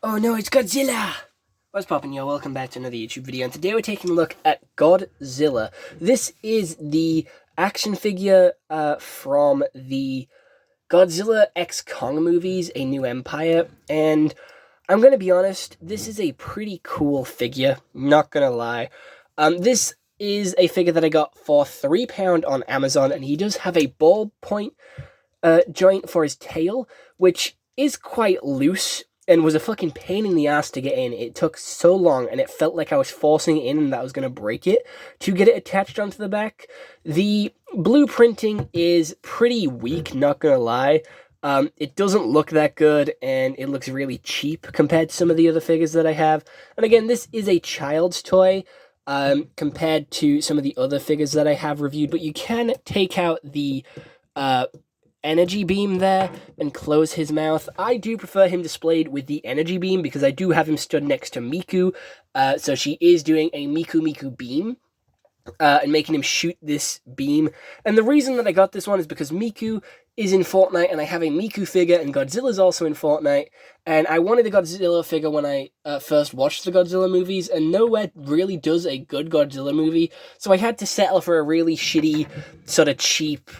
Oh no, it's Godzilla! What's poppin', yo? Welcome back to another YouTube video, and today we're taking a look at Godzilla. This is the action figure from the Godzilla x Kong movies, A New Empire, and I'm gonna be honest, this is a pretty cool figure, not gonna lie. This is a figure that I got for £3 on Amazon, and he does have a ballpoint joint for his tail, which is quite loose and was a fucking pain in the ass to get in. It took so long, and it felt like I was forcing it in and that I was going to break it to get it attached onto the back. The blueprinting is pretty weak, not going to lie. It doesn't look that good, and it looks really cheap compared to some of the other figures that I have. And again, this is a child's toy compared to some of the other figures that I have reviewed, but you can take out the energy beam there and close his mouth. I do prefer him displayed with the energy beam because I do have him stood next to Miku, so she is doing a Miku beam and making him shoot this beam. And the reason that I got this one is because Miku is in Fortnite, and I have a Miku figure, and Godzilla's also in Fortnite, and I wanted a Godzilla figure when I first watched the Godzilla movies, and nowhere really does a good Godzilla movie, so I had to settle for a really shitty, sort of cheap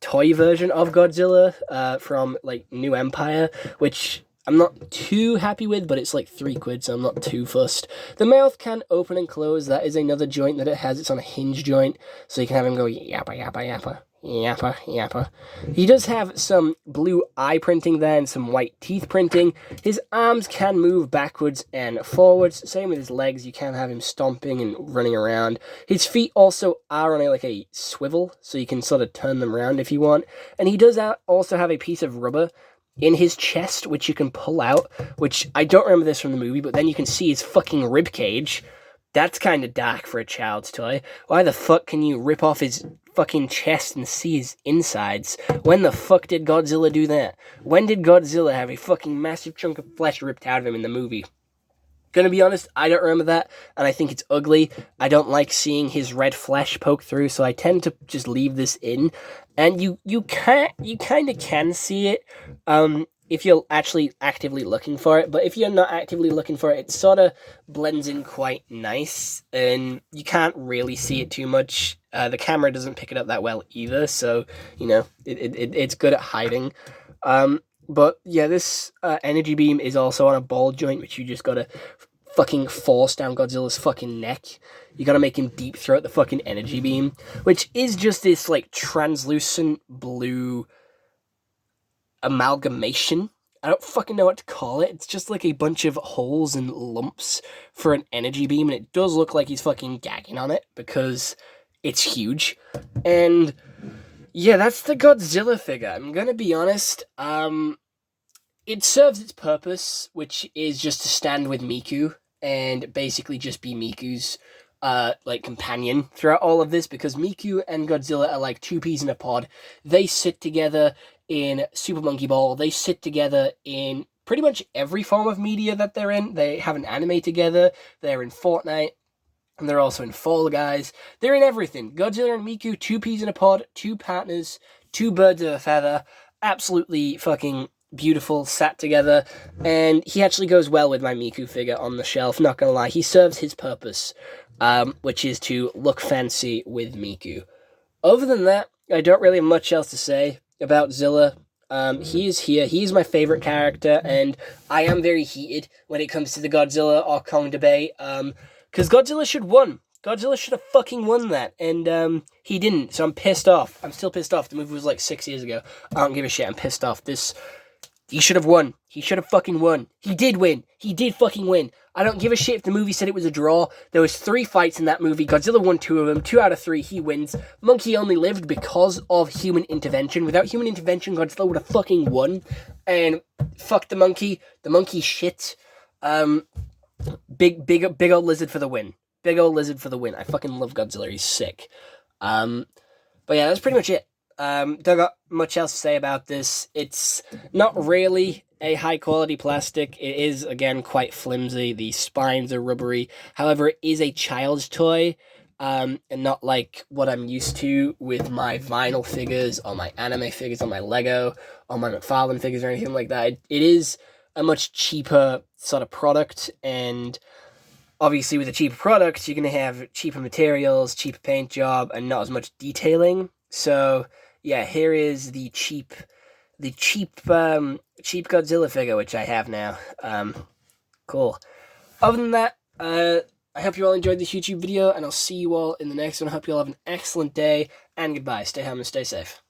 toy version of Godzilla from, like, New Empire, which I'm not too happy with, but it's like £3, so I'm not too fussed. The mouth can open and close. That is another joint that it has. It's on a hinge joint, so you can have him go yappa, yappa, yappa. Yappa, yappa. He does have some blue eye printing there and some white teeth printing. His arms can move backwards and forwards. Same with his legs. You can have him stomping and running around. His feet also are on a swivel, so you can sort of turn them around if you want. And he does also have a piece of rubber in his chest, which you can pull out, which I don't remember this from the movie, but then you can see his fucking rib cage. That's kind of dark for a child's toy. Why the fuck can you rip off his fucking chest and see his insides? When the fuck did Godzilla do that? When did Godzilla have a fucking massive chunk of flesh ripped out of him in the movie? Gonna be honest, I don't remember that, and I think it's ugly. I don't like seeing his red flesh poke through, so I tend to just leave this in. And you kind of can see it, if you're actually actively looking for it, but if you're not actively looking for it, it sort of blends in quite nice, and you can't really see it too much. The camera doesn't pick it up that well either, so, you know, it's good at hiding. But yeah, this energy beam is also on a ball joint, which you just gotta fucking force down Godzilla's fucking neck. You gotta make him deep throat the fucking energy beam, which is just this, like, translucent blue amalgamation. I don't fucking know what to call it. It's just like a bunch of holes and lumps for an energy beam, and it does look like he's fucking gagging on it because it's huge. And yeah, that's the Godzilla figure. I'm gonna be honest, it serves its purpose, which is just to stand with Miku and basically just be Miku's companion throughout all of this, because Miku and Godzilla are like two peas in a pod. They sit together in Super Monkey Ball. They sit together in pretty much every form of media that they're in. They have an anime together. They're in Fortnite. And they're also in Fall Guys. They're in everything. Godzilla and Miku, two peas in a pod, two partners, two birds of a feather. Absolutely fucking beautiful, sat together. And he actually goes well with my Miku figure on the shelf, not gonna lie. He serves his purpose, which is to look fancy with Miku. Other than that, I don't really have much else to say about Zilla. He is here. He's my favorite character, and I am very heated when it comes to the Godzilla or Kong debate, because Godzilla should have won. Godzilla should have fucking won that, and he didn't, so I'm pissed off. I'm still pissed off. The movie was like 6 years ago. I don't give a shit. I'm pissed off. He should have won. He should have fucking won. He did win. He did fucking win. I don't give a shit if the movie said it was a draw. There was 3 fights in that movie. Godzilla won 2 of them. 2 out of 3, he wins. Monkey only lived because of human intervention. Without human intervention, Godzilla would have fucking won. And fuck the monkey. The monkey shit. Big old lizard for the win. Big old lizard for the win. I fucking love Godzilla. He's sick. But yeah, that's pretty much it. Don't got much else to say about this. It's not really a high-quality plastic. It is, again, quite flimsy. The spines are rubbery. However, it is a child's toy, and not like what I'm used to with my vinyl figures, or my anime figures, or my Lego, or my McFarlane figures, or anything like that. It is a much cheaper sort of product, and obviously with a cheaper product, you're going to have cheaper materials, cheaper paint job, and not as much detailing. So yeah, here is the cheap Godzilla figure, which I have now. Cool. Other than that, I hope you all enjoyed this YouTube video, and I'll see you all in the next one. I hope you all have an excellent day, and goodbye. Stay home and stay safe.